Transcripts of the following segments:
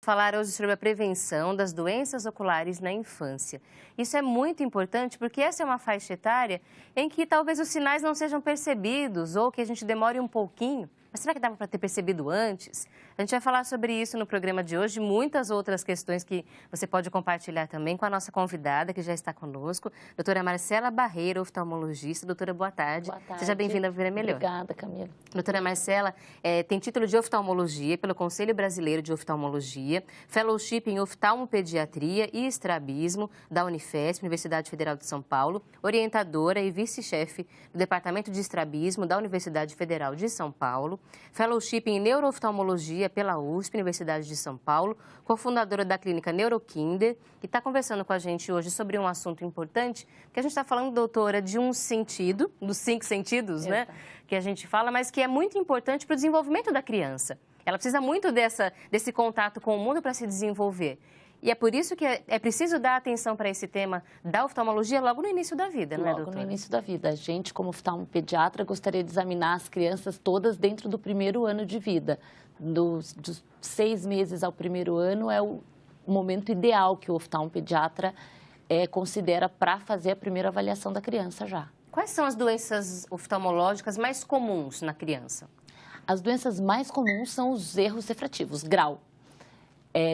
Falar hoje sobre a prevenção das doenças oculares na infância. Isso é muito importante porque essa é uma faixa etária em que talvez os sinais não sejam percebidos ou que a gente demore um pouquinho. Mas será que dava para ter percebido antes? A gente vai falar sobre isso no programa de hoje e muitas outras questões que você pode compartilhar também com a nossa convidada que já está conosco, doutora Marcela Barreira, oftalmologista. Doutora, boa tarde. Boa tarde. Seja bem-vinda ao Viver Melhor. Obrigada, Camila. Doutora Marcela tem título de oftalmologia pelo Conselho Brasileiro de Oftalmologia, fellowship em oftalmopediatria e estrabismo da Unifesp, Universidade Federal de São Paulo, orientadora e vice-chefe do Departamento de Estrabismo da Universidade Federal de São Paulo, fellowship em neurooftalmologia pela USP, Universidade de São Paulo, cofundadora da clínica Neurokinder, e está conversando com a gente hoje sobre um assunto importante, que a gente está falando, doutora, de um sentido, dos 5 sentidos, né, que a gente fala, mas que é muito importante para o desenvolvimento da criança. Ela precisa muito desse contato com o mundo para se desenvolver. E é por isso que é preciso dar atenção para esse tema da oftalmologia logo no início da vida, não é, doutora? Logo no início da vida. A gente, como oftalmopediatra, gostaria de examinar as crianças todas dentro do primeiro ano de vida. Dos 6 meses ao primeiro ano é o momento ideal que o oftalmopediatra considera para fazer a primeira avaliação da criança já. Quais são as doenças oftalmológicas mais comuns na criança? As doenças mais comuns são os erros refrativos, grau.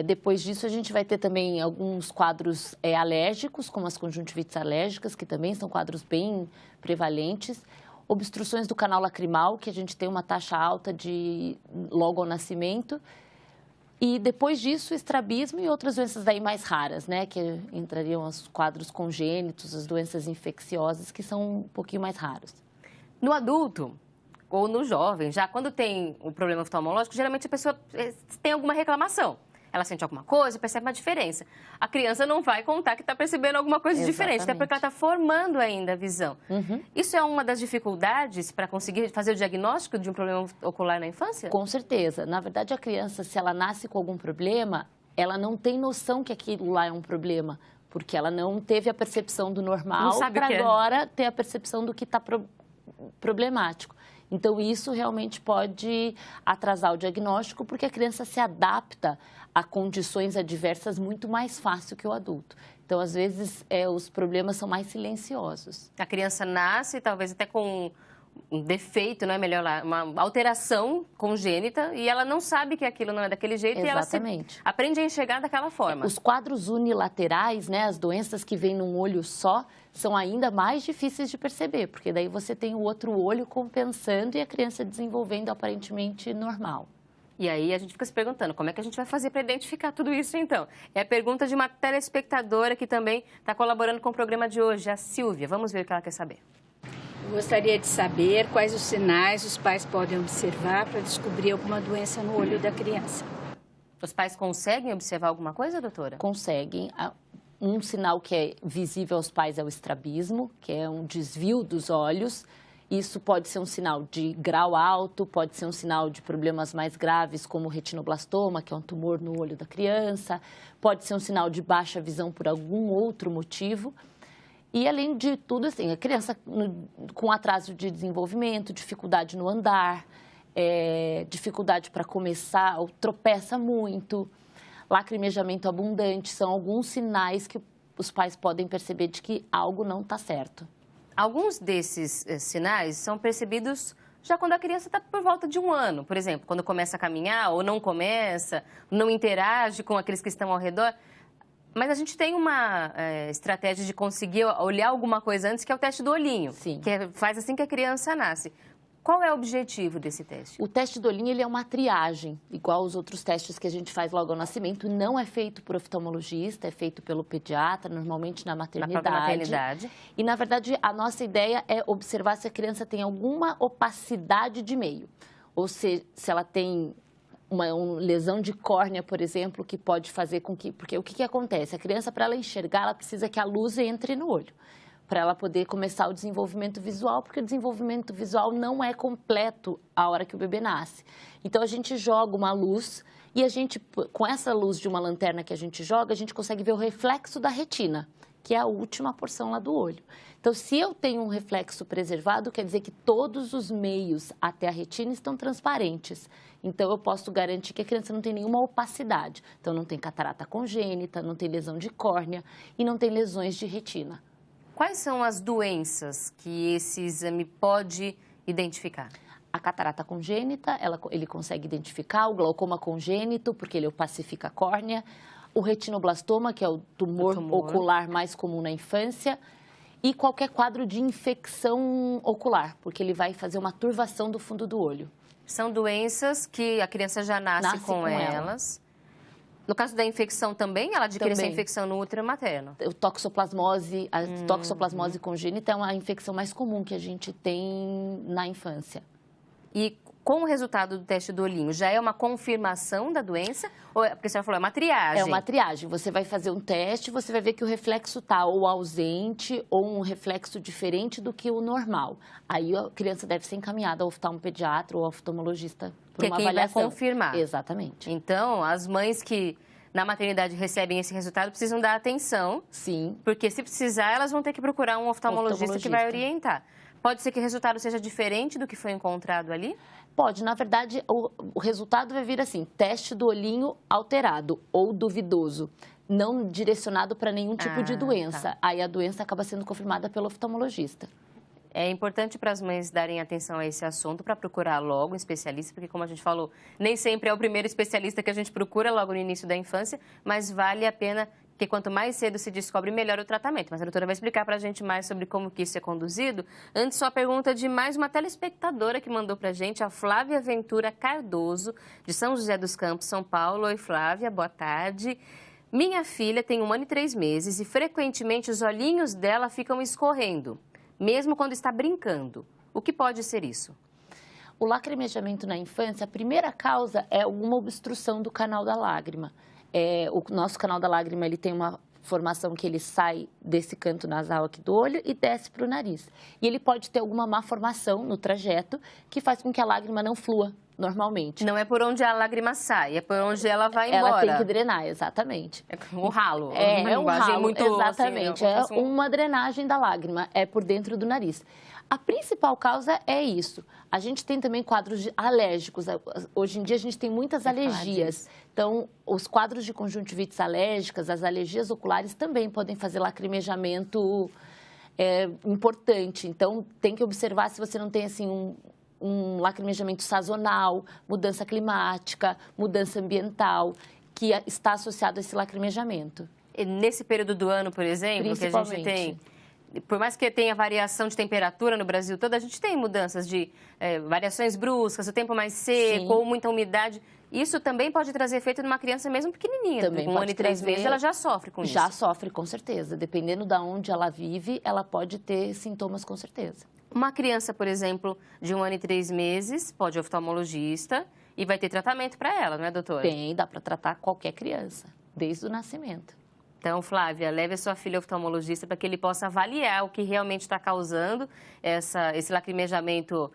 Depois disso, a gente vai ter também alguns quadros alérgicos, como as conjuntivites alérgicas, que também são quadros bem prevalentes. Obstruções do canal lacrimal, que a gente tem uma taxa alta de logo ao nascimento. E depois disso, estrabismo e outras doenças daí mais raras, né? Que entrariam os quadros congênitos, as doenças infecciosas, que são um pouquinho mais raros. No adulto ou no jovem, já quando tem o problema oftalmológico, geralmente a pessoa tem alguma reclamação. Ela sente alguma coisa, percebe uma diferença. A criança não vai contar que está percebendo alguma coisa diferente, até porque ela está formando ainda a visão. Isso é uma das dificuldades para conseguir fazer o diagnóstico de um problema ocular na infância? Com certeza. Na verdade, a criança, se ela nasce com algum problema, ela não tem noção que aquilo lá é um problema, porque ela não teve a percepção do normal para agora ter a percepção do que está problemático. Então, isso realmente pode atrasar o diagnóstico, porque a criança se adapta a condições adversas muito mais fácil que o adulto. Então, às vezes, os problemas são mais silenciosos. A criança nasce, talvez até com um defeito, não é melhor lá, uma alteração congênita, e ela não sabe que aquilo não é daquele jeito. Exatamente. E ela aprende a enxergar daquela forma. Os quadros unilaterais, né, as doenças que vêm num olho só, são ainda mais difíceis de perceber, porque daí você tem o outro olho compensando e a criança desenvolvendo aparentemente normal. E aí a gente fica se perguntando, como é que a gente vai fazer para identificar tudo isso então? É a pergunta de uma telespectadora que também está colaborando com o programa de hoje, a Silvia. Vamos ver o que ela quer saber. Eu gostaria de saber quais os sinais os pais podem observar para descobrir alguma doença no olho da criança. Os pais conseguem observar alguma coisa, doutora? Conseguem. Um sinal que é visível aos pais é o estrabismo, que é um desvio dos olhos. Isso pode ser um sinal de grau alto, pode ser um sinal de problemas mais graves, como retinoblastoma, que é um tumor no olho da criança, pode ser um sinal de baixa visão por algum outro motivo. E, além de tudo, assim, a criança com atraso de desenvolvimento, dificuldade no andar, dificuldade para começar, ou tropeça muito, lacrimejamento abundante, são alguns sinais que os pais podem perceber de que algo não está certo. Alguns desses sinais são percebidos já quando a criança está por volta de 1 ano, por exemplo, quando começa a caminhar ou não começa, não interage com aqueles que estão ao redor. Mas a gente tem uma estratégia de conseguir olhar alguma coisa antes, que é o teste do olhinho. Sim. Que faz assim que a criança nasce. Qual é o objetivo desse teste? O teste do olhinho ele é uma triagem, igual os outros testes que a gente faz logo ao nascimento. Não é feito por oftalmologista, é feito pelo pediatra, normalmente na maternidade. Na própria maternidade. E, na verdade, a nossa ideia é observar se a criança tem alguma opacidade de meio. Ou se ela tem uma lesão de córnea, por exemplo, que pode fazer com que... Porque o que acontece? A criança, para ela enxergar, ela precisa que a luz entre no olho, para ela poder começar o desenvolvimento visual, porque o desenvolvimento visual não é completo a hora que o bebê nasce. Então, a gente joga uma luz e a gente, com essa luz de uma lanterna que a gente joga, a gente consegue ver o reflexo da retina, que é a última porção lá do olho. Então, se eu tenho um reflexo preservado, quer dizer que todos os meios até a retina estão transparentes. Então, eu posso garantir que a criança não tem nenhuma opacidade. Então, não tem catarata congênita, não tem lesão de córnea e não tem lesões de retina. Quais são as doenças que esse exame pode identificar? A catarata congênita, ele consegue identificar, o glaucoma congênito, porque ele opacifica a córnea, o retinoblastoma, que é o tumor ocular mais comum na infância, e qualquer quadro de infecção ocular, porque ele vai fazer uma turvação do fundo do olho. São doenças que a criança já nasce com elas. No caso da infecção também, ela adquire essa infecção no útero materno? A toxoplasmose congênita é uma infecção mais comum que a gente tem na infância. E com o resultado do teste do olhinho, já é uma confirmação da doença? Ou, porque a senhora falou, é uma triagem. É uma triagem. Você vai fazer um teste, você vai ver que o reflexo está ou ausente ou um reflexo diferente do que o normal. Aí a criança deve ser encaminhada ao oftalmopediatra ou ao oftalmologista por uma avaliação. Que vai confirmar. Exatamente. Então, as mães que na maternidade recebem esse resultado precisam dar atenção. Sim. Porque se precisar, elas vão ter que procurar um oftalmologista que vai orientar. Pode ser que o resultado seja diferente do que foi encontrado ali? Pode. Na verdade, o resultado vai vir assim, teste do olhinho alterado ou duvidoso, não direcionado para nenhum tipo de doença. Tá. Aí a doença acaba sendo confirmada pelo oftalmologista. É importante para as mães darem atenção a esse assunto, para procurar logo um especialista, porque, como a gente falou, nem sempre é o primeiro especialista que a gente procura logo no início da infância, mas vale a pena, porque quanto mais cedo se descobre, melhor o tratamento. Mas a doutora vai explicar para a gente mais sobre como que isso é conduzido. Antes, só a pergunta de mais uma telespectadora que mandou para a gente, a Flávia Ventura Cardoso, de São José dos Campos, São Paulo. Oi, Flávia, boa tarde. Minha filha tem 1 ano e 3 meses e, frequentemente, os olhinhos dela ficam escorrendo, mesmo quando está brincando. O que pode ser isso? O lacrimejamento na infância, a primeira causa é alguma obstrução do canal da lágrima. O nosso canal da lágrima, ele tem uma formação que ele sai desse canto nasal aqui do olho e desce para o nariz. E ele pode ter alguma má formação no trajeto que faz com que a lágrima não flua normalmente. Não é por onde a lágrima sai, é por onde ela vai embora. Ela tem que drenar, exatamente. É o ralo. É um ralo, muito, exatamente. Assim, uma drenagem da lágrima, é por dentro do nariz. A principal causa é isso. A gente tem também quadros alérgicos. Hoje em dia a gente tem muitas alergias. Então, os quadros de conjuntivites alérgicas, as alergias oculares também podem fazer lacrimejamento importante. Então, tem que observar se você não tem assim um lacrimejamento sazonal, mudança climática, mudança ambiental, que está associado a esse lacrimejamento. E nesse período do ano, por exemplo, que a gente tem... Por mais que tenha variação de temperatura no Brasil todo, a gente tem mudanças de variações bruscas, o tempo mais seco, ou muita umidade. Isso também pode trazer efeito numa criança mesmo pequenininha. Também com 1 ano e 3 meses, ela já sofre com isso. Já sofre, com certeza. Dependendo de onde ela vive, ela pode ter sintomas, com certeza. Uma criança, por exemplo, de 1 ano e 3 meses, pode ir ao oftalmologista e vai ter tratamento para ela, não é, doutora? Tem, dá para tratar qualquer criança, desde o nascimento. Então, Flávia, leve a sua filha ao oftalmologista para que ele possa avaliar o que realmente está causando esse lacrimejamento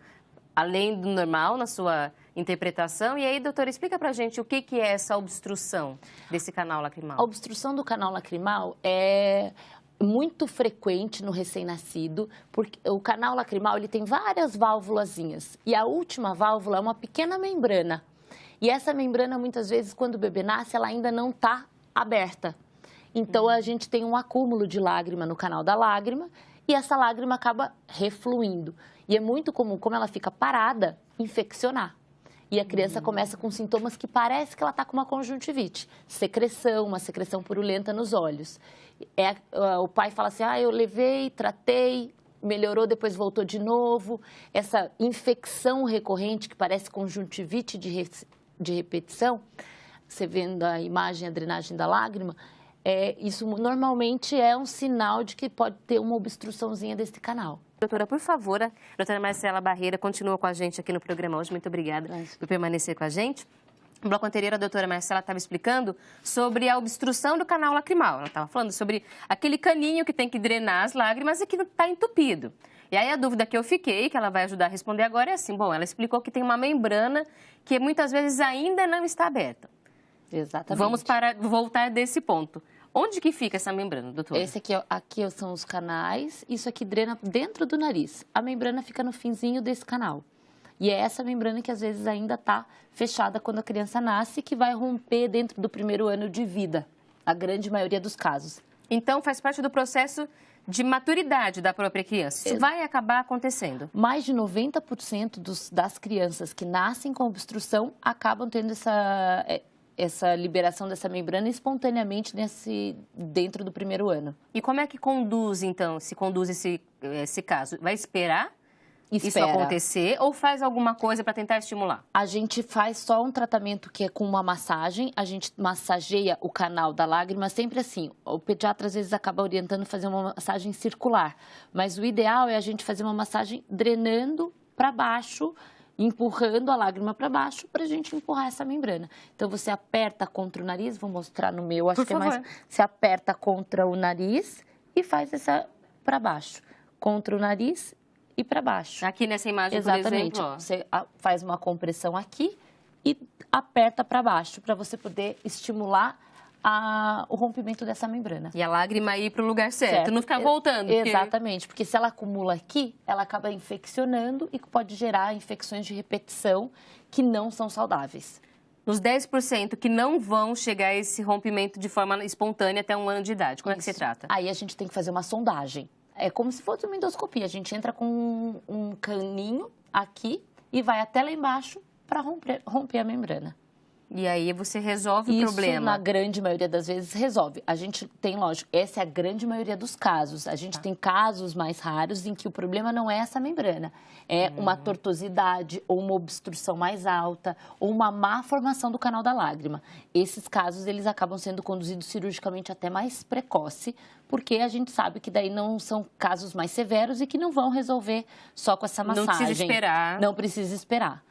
além do normal na sua interpretação. E aí, doutora, explica para a gente o que é essa obstrução desse canal lacrimal. A obstrução do canal lacrimal é muito frequente no recém-nascido, porque o canal lacrimal ele tem várias válvulazinhas e a última válvula é uma pequena membrana. E essa membrana, muitas vezes, quando o bebê nasce, ela ainda não está aberta. Então, a gente tem um acúmulo de lágrima no canal da lágrima e essa lágrima acaba refluindo. E é muito comum, como ela fica parada, infeccionar. E a criança começa com sintomas que parece que ela está com uma conjuntivite. Secreção, uma secreção purulenta nos olhos. O pai fala assim, eu levei, tratei, melhorou, depois voltou de novo. Essa infecção recorrente que parece conjuntivite de repetição, você vendo a imagem, a drenagem da lágrima, isso normalmente é um sinal de que pode ter uma obstruçãozinha desse canal. Doutora, por favor, a doutora Marcela Barreira continua com a gente aqui no programa hoje. Muito obrigada por permanecer com a gente. No bloco anterior, a doutora Marcela estava explicando sobre a obstrução do canal lacrimal. Ela estava falando sobre aquele caninho que tem que drenar as lágrimas e que está entupido. E aí a dúvida que eu fiquei, que ela vai ajudar a responder agora, é assim, ela explicou que tem uma membrana que muitas vezes ainda não está aberta. Exatamente. Vamos voltar desse ponto. Onde que fica essa membrana, doutora? Esse aqui são os canais, isso aqui drena dentro do nariz. A membrana fica no finzinho desse canal. E é essa membrana que às vezes ainda está fechada quando a criança nasce, que vai romper dentro do primeiro ano de vida, a grande maioria dos casos. Então, faz parte do processo de maturidade da própria criança. Isso vai acabar acontecendo. Mais de 90% das crianças que nascem com obstrução acabam tendo essa liberação dessa membrana espontaneamente dentro do primeiro ano. E como é que conduz, então, se conduz esse caso? Vai esperar isso acontecer ou faz alguma coisa para tentar estimular? A gente faz só um tratamento que é com uma massagem, a gente massageia o canal da lágrima sempre assim. O pediatra às vezes acaba orientando a fazer uma massagem circular, mas o ideal é a gente fazer uma massagem drenando para baixo, empurrando a lágrima para baixo para a gente empurrar essa membrana. Então, você aperta contra o nariz, vou mostrar no meu, acho que é mais... Você aperta contra o nariz e faz essa para baixo. Contra o nariz e para baixo. Aqui nessa imagem, exatamente, por exemplo, ó. Você faz uma compressão aqui e aperta para baixo para você poder estimular o rompimento dessa membrana. E a lágrima ir para o lugar certo, não ficar voltando. Exatamente, porque se ela acumula aqui, ela acaba infeccionando e pode gerar infecções de repetição que não são saudáveis. Nos 10% que não vão chegar a esse rompimento de forma espontânea até 1 ano de idade, como é que se trata? Aí a gente tem que fazer uma sondagem. É como se fosse uma endoscopia. A gente entra com um caninho aqui e vai até lá embaixo para romper a membrana. E aí você resolve o problema. Isso, na grande maioria das vezes, resolve. A gente tem, lógico, essa é a grande maioria dos casos. A gente tem casos mais raros em que o problema não é essa membrana. É uma tortuosidade, ou uma obstrução mais alta, ou uma má formação do canal da lágrima. Esses casos, eles acabam sendo conduzidos cirurgicamente até mais precoce, porque a gente sabe que daí não são casos mais severos e que não vão resolver só com essa massagem. Não precisa esperar. Não precisa esperar.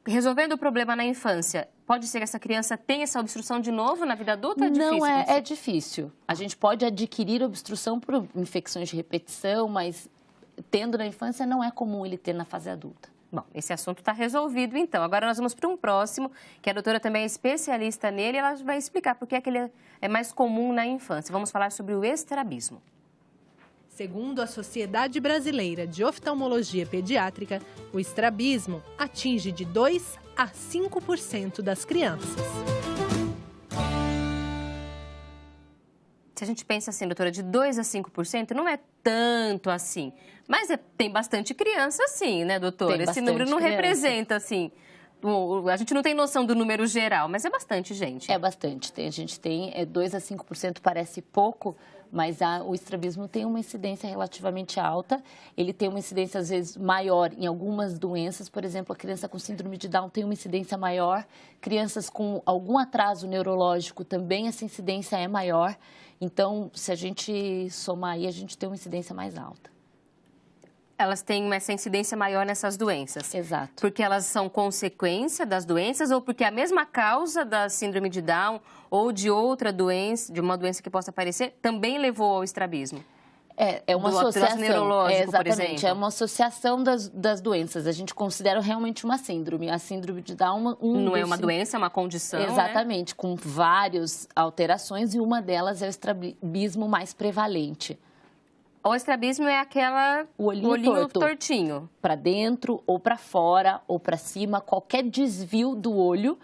Resolvendo o problema na infância, pode ser que essa criança tenha essa obstrução de novo na vida adulta? É difícil? Não, é difícil. A gente pode adquirir obstrução por infecções de repetição, mas tendo na infância não é comum ele ter na fase adulta. Bom, esse assunto está resolvido, então. Agora nós vamos para um próximo, que a doutora também é especialista nele, e ela vai explicar por que é que ele é mais comum na infância. Vamos falar sobre o estrabismo. Segundo a Sociedade Brasileira de Oftalmologia Pediátrica, o estrabismo atinge de 2 a 5% das crianças. Se a gente pensa assim, doutora, de 2 a 5%, não é tanto assim. Mas tem bastante criança assim, né, doutora? Esse número não representa, assim... A gente não tem noção do número geral, mas é bastante gente. É bastante. A gente tem 2 a 5%, parece pouco, mas o estrabismo tem uma incidência relativamente alta. Ele tem uma incidência, às vezes, maior em algumas doenças. Por exemplo, a criança com síndrome de Down tem uma incidência maior. Crianças com algum atraso neurológico também, essa incidência é maior. Então, se a gente somar aí, a gente tem uma incidência mais alta. Elas têm essa incidência maior nessas doenças. Exato. Porque elas são consequência das doenças ou porque a mesma causa da síndrome de Down ou de outra doença, de uma doença que possa aparecer, também levou ao estrabismo? É uma associação. Neurológico, exatamente, por exemplo. É uma associação das doenças. A gente considera realmente uma síndrome. A síndrome de Down... Não é uma doença, é uma condição, exatamente, né? Com várias alterações e uma delas é o estrabismo mais prevalente. O estrabismo é o olhinho tortinho. Para dentro, ou para fora, ou para cima, qualquer desvio do olho,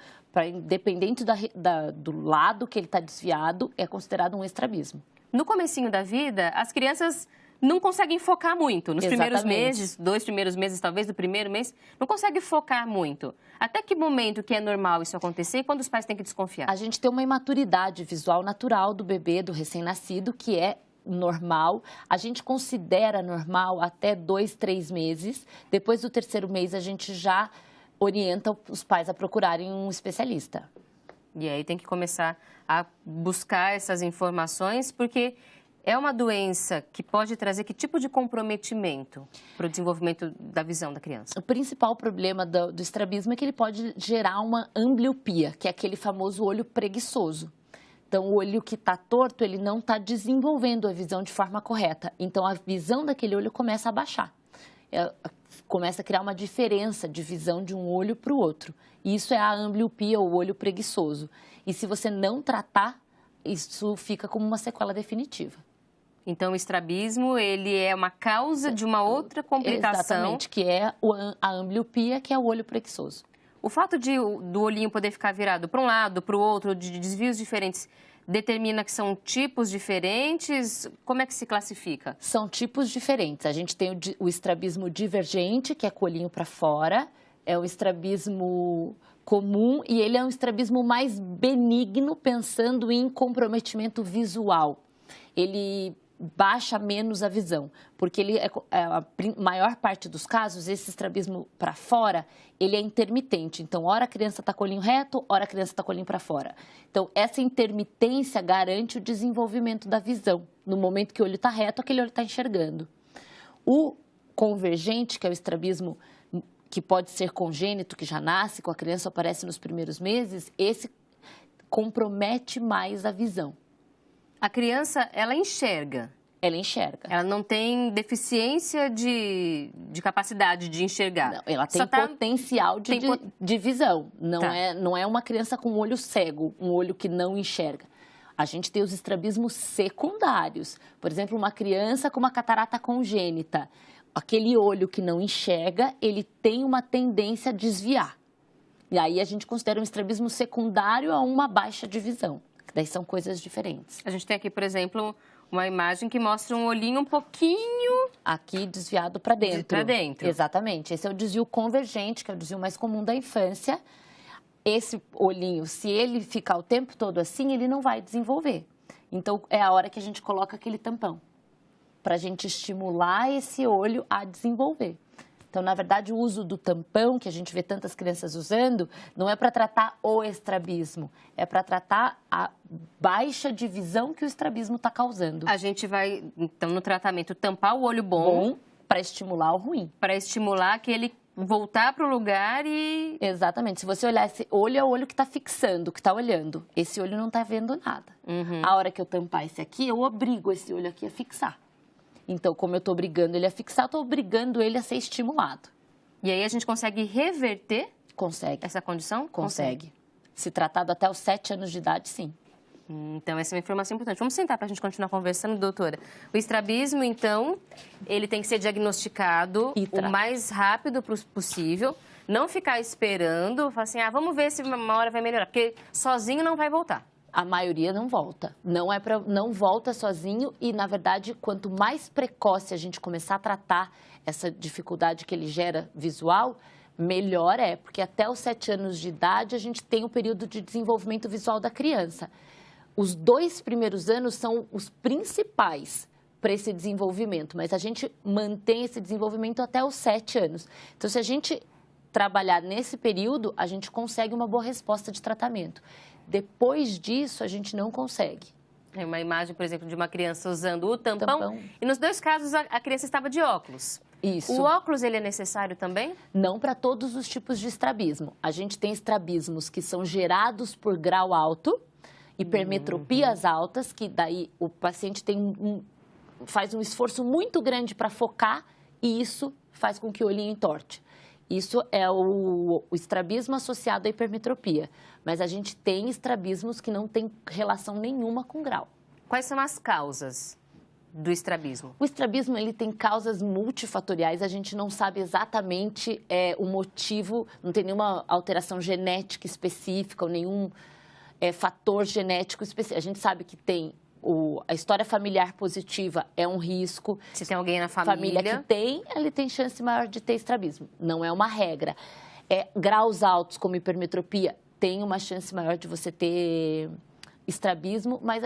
independente do lado que ele está desviado, é considerado um estrabismo. No comecinho da vida, as crianças não conseguem focar muito. Nos primeiros meses, 2 primeiros meses talvez, do primeiro mês, não conseguem focar muito. Até que momento que é normal isso acontecer e quando os pais têm que desconfiar? A gente tem uma imaturidade visual natural do bebê, do recém-nascido, que é normal. A gente considera normal até 2, 3 meses. Depois do 3º mês, a gente já orienta os pais a procurarem um especialista. E aí tem que começar a buscar essas informações, porque é uma doença que pode trazer que tipo de comprometimento para o desenvolvimento da visão da criança? O principal problema do estrabismo é que ele pode gerar uma ambliopia, que é aquele famoso olho preguiçoso. Então, o olho que está torto, ele não está desenvolvendo a visão de forma correta. Então, a visão daquele olho começa a baixar. Começa a criar uma diferença de visão de um olho para o outro. E isso é a ambliopia, o olho preguiçoso. E se você não tratar, isso fica como uma sequela definitiva. Então, o estrabismo, ele é uma causa de uma outra complicação. Exatamente, que é a ambliopia, que é o olho preguiçoso. O fato do olhinho poder ficar virado para um lado, para o outro, de desvios diferentes, determina que são tipos diferentes? Como é que se classifica? São tipos diferentes. A gente tem o estrabismo divergente, que é com o olhinho para fora, é o estrabismo comum e ele é um estrabismo mais benigno, pensando em comprometimento visual. Ele baixa menos a visão, porque ele a maior parte dos casos, esse estrabismo para fora, ele é intermitente. Então, ora a criança está com o olhinho reto, ora a criança está com o olhinho para fora. Então, essa intermitência garante o desenvolvimento da visão. No momento que o olho está reto, aquele olho está enxergando. O convergente, que é o estrabismo que pode ser congênito, que já nasce com a criança, aparece nos primeiros meses, esse compromete mais a visão. A criança, ela enxerga. Ela enxerga. Ela não tem deficiência de capacidade de enxergar. Não, ela tem potencial de visão. Não é uma criança com um olho cego, um olho que não enxerga. A gente tem os estrabismos secundários. Por exemplo, uma criança com uma catarata congênita. Aquele olho que não enxerga, ele tem uma tendência a desviar. E aí a gente considera um estrabismo secundário a uma baixa de visão. Daí são coisas diferentes. A gente tem aqui, por exemplo, uma imagem que mostra um olhinho um pouquinho... Aqui desviado para dentro. Para dentro. Exatamente. Esse é o desvio convergente, que é o desvio mais comum da infância. Esse olhinho, se ele ficar o tempo todo assim, ele não vai desenvolver. Então, é a hora que a gente coloca aquele tampão, para a gente estimular esse olho a desenvolver. Então, na verdade, o uso do tampão, que a gente vê tantas crianças usando, não é para tratar o estrabismo, é para tratar a baixa de visão que o estrabismo está causando. A gente vai, então, no tratamento, tampar o olho bom para estimular o ruim. Para estimular que ele voltar para o lugar e... Exatamente. Se você olhar esse olho, é o olho que está fixando, que está olhando. Esse olho não está vendo nada. A hora que eu tampar esse aqui, eu obrigo esse olho aqui a fixar. Então, como eu estou obrigando ele a fixar, eu estou obrigando ele a ser estimulado. E aí a gente consegue reverter essa condição? Consegue. Se tratado até os 7 anos de idade, sim. Então, essa é uma informação importante. Vamos sentar para a gente continuar conversando, doutora. O estrabismo, então, ele tem que ser diagnosticado o mais rápido possível. Não ficar esperando, falar assim, vamos ver se uma hora vai melhorar. Porque sozinho não vai voltar. A maioria não volta. Não volta sozinho e, na verdade, quanto mais precoce a gente começar a tratar essa dificuldade que ele gera visual, melhor é. Porque até os 7 anos de idade a gente tem o período de desenvolvimento visual da criança. Os 2 primeiros anos são os principais para esse desenvolvimento, mas a gente mantém esse desenvolvimento até os 7 anos. Então, se a gente trabalhar nesse período, a gente consegue uma boa resposta de tratamento. Depois disso, a gente não consegue. É uma imagem, por exemplo, de uma criança usando o tampão. E nos 2 casos, a criança estava de óculos. Isso. O óculos, ele é necessário também? Não para todos os tipos de estrabismo. A gente tem estrabismos que são gerados por grau alto, hipermetropias altas, que daí o paciente faz um esforço muito grande para focar e isso faz com que o olhinho entorte. Isso é o estrabismo associado à hipermetropia. Mas a gente tem estrabismos que não têm relação nenhuma com grau. Quais são as causas do estrabismo? O estrabismo ele tem causas multifatoriais. A gente não sabe exatamente o motivo, não tem nenhuma alteração genética específica ou nenhum fator genético específico. A gente sabe que tem a história familiar positiva é um risco. Se tem alguém na família que tem, ele tem chance maior de ter estrabismo. Não é uma regra. Graus altos, como hipermetropia, tem uma chance maior de você ter estrabismo, mas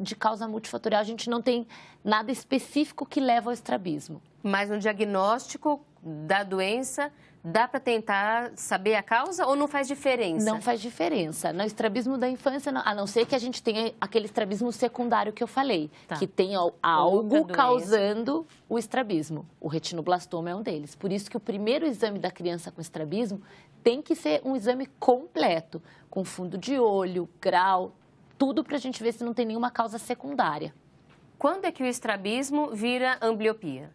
de causa multifatorial. A gente não tem nada específico que leva ao estrabismo. Mas no diagnóstico da doença, dá para tentar saber a causa ou não faz diferença? Não faz diferença. No estrabismo da infância, a não ser que a gente tenha aquele estrabismo secundário que eu falei, que tem algo causando o estrabismo. O retinoblastoma é um deles. Por isso que o primeiro exame da criança com estrabismo tem que ser um exame completo, com fundo de olho, grau, tudo para a gente ver se não tem nenhuma causa secundária. Quando é que o estrabismo vira ambliopia?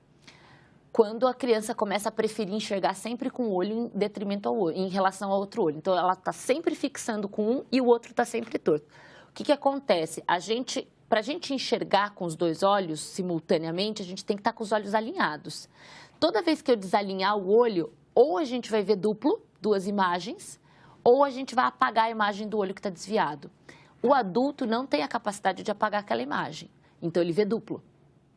Quando a criança começa a preferir enxergar sempre com o olho em detrimento ao olho, em relação ao outro olho. Então, ela está sempre fixando com um e o outro está sempre torto. O que acontece? Para a gente enxergar com os dois olhos simultaneamente, a gente tem que estar com os olhos alinhados. Toda vez que eu desalinhar o olho, ou a gente vai ver duplo, 2 imagens, ou a gente vai apagar a imagem do olho que está desviado. O adulto não tem a capacidade de apagar aquela imagem, então ele vê duplo,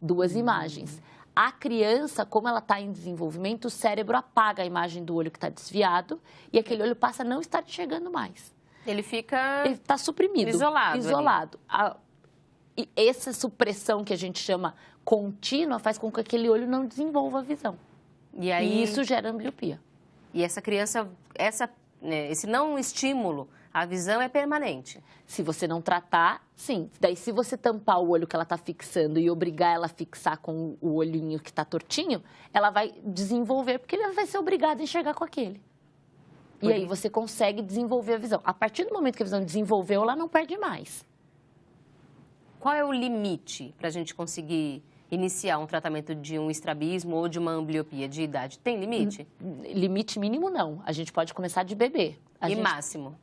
2 imagens. A criança, como ela está em desenvolvimento, o cérebro apaga a imagem do olho que está desviado e aquele olho passa a não estar enxergando mais. Ele fica... Ele está suprimido. Isolado. E essa supressão que a gente chama contínua faz com que aquele olho não desenvolva a visão. E isso gera ambliopia. E essa criança, esse não estímulo à visão é permanente. Se você não tratar, sim. Daí, se você tampar o olho que ela está fixando e obrigar ela a fixar com o olhinho que está tortinho, ela vai desenvolver, porque ela vai ser obrigada a enxergar com aquele. E aí você consegue desenvolver a visão. A partir do momento que a visão desenvolveu, ela não perde mais. Qual é o limite para a gente conseguir iniciar um tratamento de um estrabismo ou de uma ambliopia de idade? Tem limite? Limite mínimo, não. A gente pode começar de bebê. Máximo?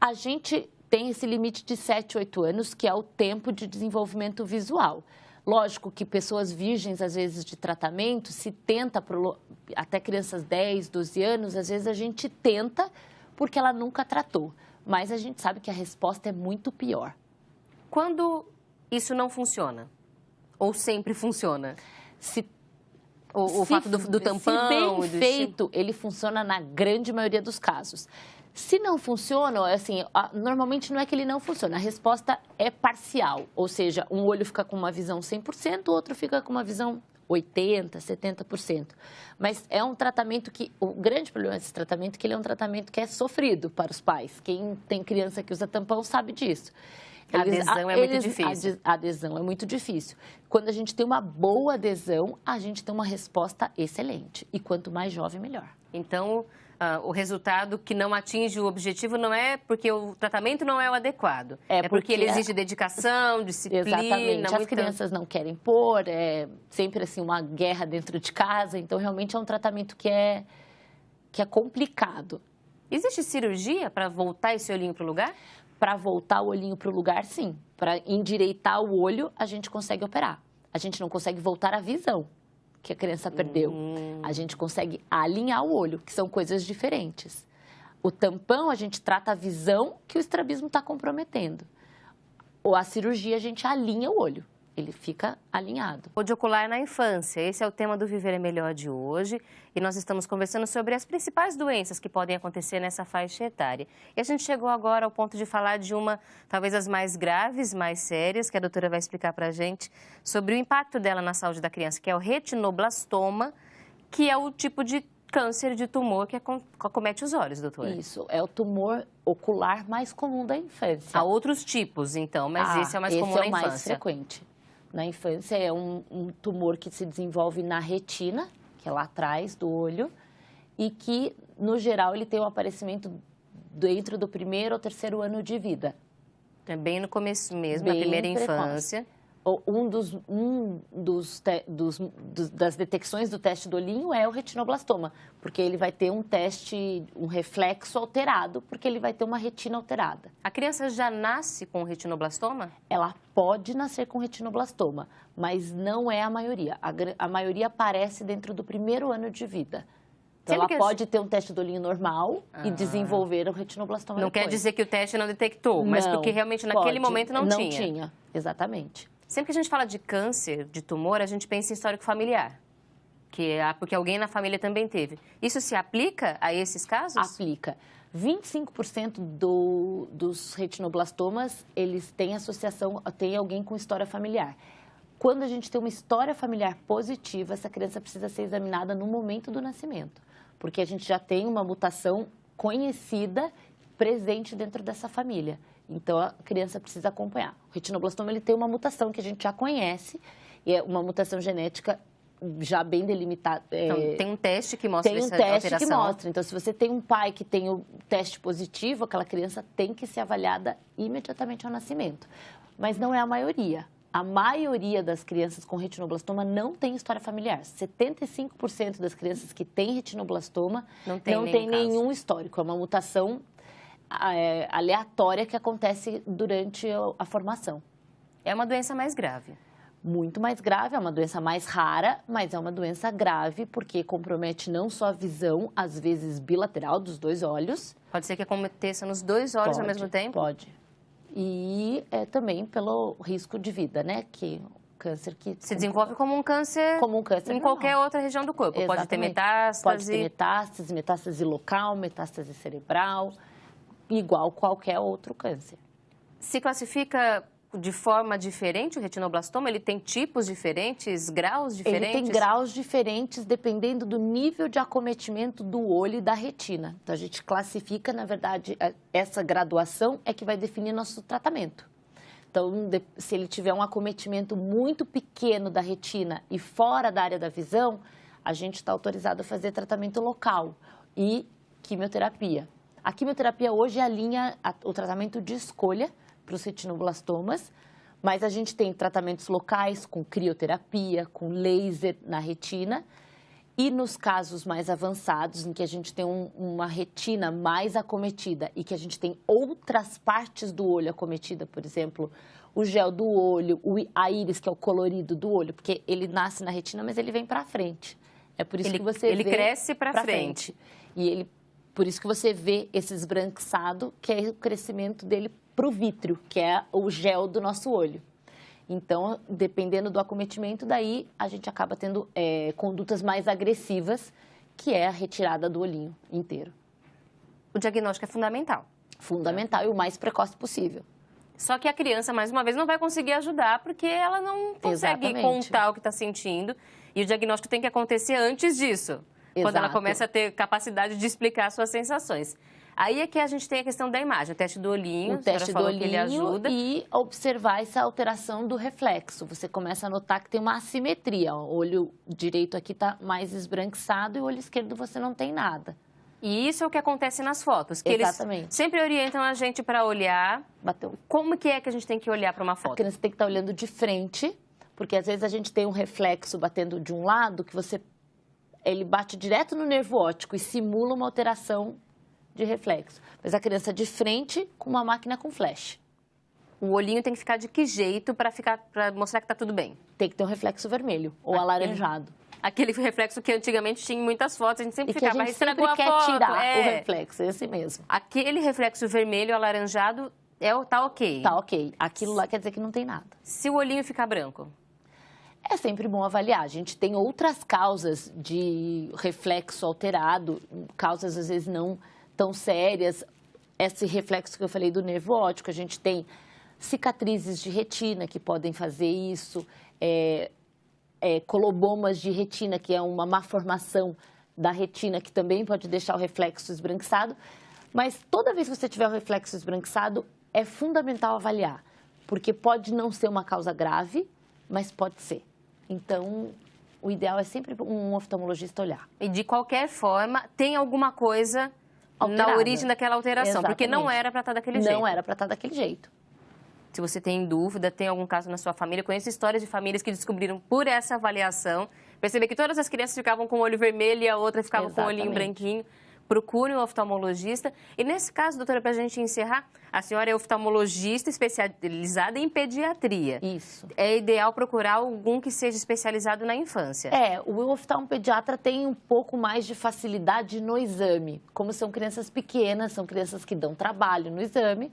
A gente tem esse limite de 7, 8 anos, que é o tempo de desenvolvimento visual. Lógico que pessoas virgens, às vezes, de tratamento, se tenta, até crianças 10, 12 anos, às vezes a gente tenta porque ela nunca tratou. Mas a gente sabe que a resposta é muito pior. Quando isso não funciona? Ou sempre funciona? O fato do tampão... Se bem feito, ele funciona na grande maioria dos casos. Se não funciona, assim, normalmente não é que ele não funciona, a resposta é parcial, ou seja, um olho fica com uma visão 100%, o outro fica com uma visão 80%, 70%. Mas é um tratamento que, o grande problema desse tratamento é que ele é um tratamento que é sofrido para os pais. Quem tem criança que usa tampão sabe disso. A adesão é muito difícil. A adesão é muito difícil. Quando a gente tem uma boa adesão, a gente tem uma resposta excelente. E quanto mais jovem, melhor. Então, o resultado que não atinge o objetivo não é porque o tratamento não é o adequado. É porque ele exige dedicação, disciplina. Exatamente. As crianças não querem pôr, é sempre assim uma guerra dentro de casa. Então, realmente é um tratamento que é complicado. Existe cirurgia para voltar esse olhinho para o lugar? Para voltar o olhinho para o lugar, sim. Para endireitar o olho, a gente consegue operar. A gente não consegue voltar a visão que a criança perdeu. A gente consegue alinhar o olho, que são coisas diferentes. O tampão, a gente trata a visão que o estrabismo está comprometendo. Ou a cirurgia, a gente alinha o olho. Ele fica alinhado. Saúde ocular na infância. Esse é o tema do Viver é Melhor de hoje. E nós estamos conversando sobre as principais doenças que podem acontecer nessa faixa etária. E a gente chegou agora ao ponto de falar de uma, talvez as mais graves, mais sérias, que a doutora vai explicar para a gente, sobre o impacto dela na saúde da criança, que é o retinoblastoma, que é o tipo de câncer de tumor que acomete os olhos, doutora. Isso, é o tumor ocular mais comum da infância. Há outros tipos, então, mas esse é o mais comum na infância. Esse é o mais frequente. Na infância é um tumor que se desenvolve na retina, que é lá atrás do olho, e que, no geral, ele tem um aparecimento dentro do 1º ou 3º ano de vida. É bem no começo mesmo, na primeira infância. Das detecções do teste do olhinho é o retinoblastoma, porque ele vai ter um reflexo alterado, porque ele vai ter uma retina alterada. A criança já nasce com retinoblastoma? Ela pode nascer com retinoblastoma, mas não é a maioria. A maioria aparece dentro do 1º ano de vida. Então, ela pode ter um teste do olhinho normal e desenvolver o retinoblastoma Não depois. quer dizer que o teste não detectou, mas porque realmente naquele momento não tinha. Não tinha, exatamente. Sempre que a gente fala de câncer, de tumor, a gente pensa em histórico familiar, porque alguém na família também teve. Isso se aplica a esses casos? Aplica. 25% dos retinoblastomas, eles têm associação, tem alguém com história familiar. Quando a gente tem uma história familiar positiva, essa criança precisa ser examinada no momento do nascimento, porque a gente já tem uma mutação conhecida presente dentro dessa família. Então, a criança precisa acompanhar. O retinoblastoma, ele tem uma mutação que a gente já conhece, e é uma mutação genética já bem delimitada. Então, tem um teste que mostra essa alteração? Tem um teste que mostra. Então, se você tem um pai que tem o teste positivo, aquela criança tem que ser avaliada imediatamente ao nascimento. Mas não é a maioria. A maioria das crianças com retinoblastoma não tem história familiar. 75% das crianças que têm retinoblastoma não tem nenhum histórico. É uma mutação aleatória que acontece durante a formação. É uma doença mais grave. Muito mais grave, é uma doença mais rara, mas é uma doença grave porque compromete não só a visão, às vezes bilateral dos dois olhos. Pode ser que aconteça nos dois olhos ao mesmo tempo? Pode. E também pelo risco de vida, né? Que câncer que se desenvolve como um câncer em qualquer outra região do corpo. Exatamente. Pode ter metástase. Pode ter metástase local, metástase cerebral, igual qualquer outro câncer. Se classifica de forma diferente o retinoblastoma? Ele tem tipos diferentes, graus diferentes? Ele tem graus diferentes dependendo do nível de acometimento do olho e da retina. Então, a gente classifica, na verdade, essa graduação é que vai definir nosso tratamento. Então, se ele tiver um acometimento muito pequeno da retina e fora da área da visão, a gente está autorizado a fazer tratamento local e quimioterapia. A quimioterapia hoje é o tratamento de escolha para os retinoblastomas, mas a gente tem tratamentos locais com crioterapia, com laser na retina. E nos casos mais avançados, em que a gente tem uma retina mais acometida e que a gente tem outras partes do olho acometida, por exemplo, o gel do olho, a íris, que é o colorido do olho, porque ele nasce na retina, mas ele vem para frente. É por isso que você vê... Ele cresce para frente. E por isso que você vê esse esbranquiçado, que é o crescimento dele para o vítreo, que é o gel do nosso olho. Então, dependendo do acometimento, daí a gente acaba tendo condutas mais agressivas, que é a retirada do olhinho inteiro. O diagnóstico é fundamental. Fundamental e o mais precoce possível. Só que a criança, mais uma vez, não vai conseguir ajudar, porque ela não consegue contar o que está sentindo. E o diagnóstico tem que acontecer antes disso. Exato. Quando ela começa a ter capacidade de explicar suas sensações. Aí é que a gente tem a questão da imagem, o teste do olhinho, o teste do olhinho, que ele ajuda. E observar essa alteração do reflexo. Você começa a notar que tem uma assimetria. O olho direito aqui está mais esbranquiçado e o olho esquerdo você não tem nada. E isso é o que acontece nas fotos, que Exatamente. Eles sempre orientam a gente para olhar. Como que é que a gente tem que olhar para uma foto? A criança tem que estar olhando de frente, porque às vezes a gente tem um reflexo batendo de um lado que ele bate direto no nervo óptico e simula uma alteração de reflexo. Mas a criança de frente com uma máquina com flash. O olhinho tem que ficar de que jeito para mostrar que está tudo bem? Tem que ter um reflexo vermelho ou alaranjado. Aquele reflexo que antigamente tinha em muitas fotos, a gente sempre ficava, estragou a foto. Sempre quer tirar o reflexo, esse mesmo. Aquele reflexo vermelho alaranjado tá ok? Tá ok. Aquilo lá quer dizer que não tem nada. Se o olhinho ficar branco? É sempre bom avaliar. A gente tem outras causas de reflexo alterado, causas às vezes não tão sérias. Esse reflexo que eu falei do nervo óptico, a gente tem cicatrizes de retina que podem fazer isso, colobomas de retina, que é uma má formação da retina, que também pode deixar o reflexo esbranquiçado. Mas toda vez que você tiver o reflexo esbranquiçado, é fundamental avaliar, porque pode não ser uma causa grave, mas pode ser. Então, o ideal é sempre um oftalmologista olhar. E de qualquer forma, tem alguma coisa alterada na origem daquela alteração, Exatamente. Porque não era para estar daquele jeito. Não era para estar daquele jeito. Se você tem dúvida, tem algum caso na sua família, conheço histórias de famílias que descobriram por essa avaliação, perceber que todas as crianças ficavam com o olho vermelho e a outra ficava Exatamente. com o olhinho branquinho. Procure um oftalmologista. E nesse caso, doutora, para a gente encerrar, a senhora é oftalmologista especializada em pediatria. Isso. É ideal procurar algum que seja especializado na infância. O oftalmopediatra tem um pouco mais de facilidade no exame. Como são crianças pequenas, são crianças que dão trabalho no exame.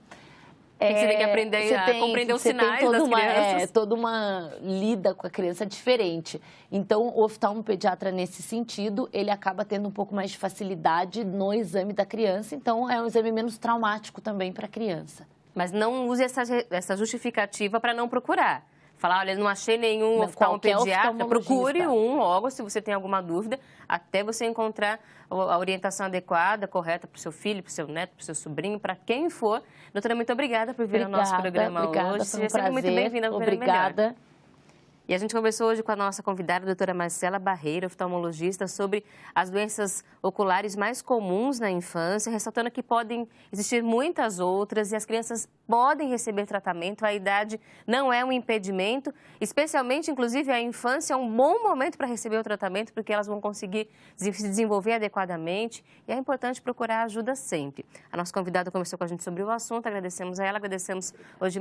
Você tem que aprender a compreender os sinais das crianças. Toda uma lida com a criança diferente. Então, o oftalmopediatra, nesse sentido, ele acaba tendo um pouco mais de facilidade no exame da criança. Então, é um exame menos traumático também para a criança. Mas não use essa justificativa para não procurar. Falar, olha, não achei nenhum oftalmopediatra, procure um logo se você tem alguma dúvida, até você encontrar a orientação adequada, correta para o seu filho, para o seu neto, para o seu sobrinho, para quem for. Doutora, muito obrigada por vir ao nosso programa hoje. Foi um prazer. Seja sempre muito bem-vinda. Obrigada. E a gente conversou hoje com a nossa convidada, a doutora Marcela Barreira, oftalmologista, sobre as doenças oculares mais comuns na infância, ressaltando que podem existir muitas outras e as crianças podem receber tratamento, a idade não é um impedimento, especialmente, inclusive, a infância é um bom momento para receber o tratamento, porque elas vão conseguir se desenvolver adequadamente e é importante procurar ajuda sempre. A nossa convidada conversou com a gente sobre o assunto, agradecemos a ela, agradecemos hoje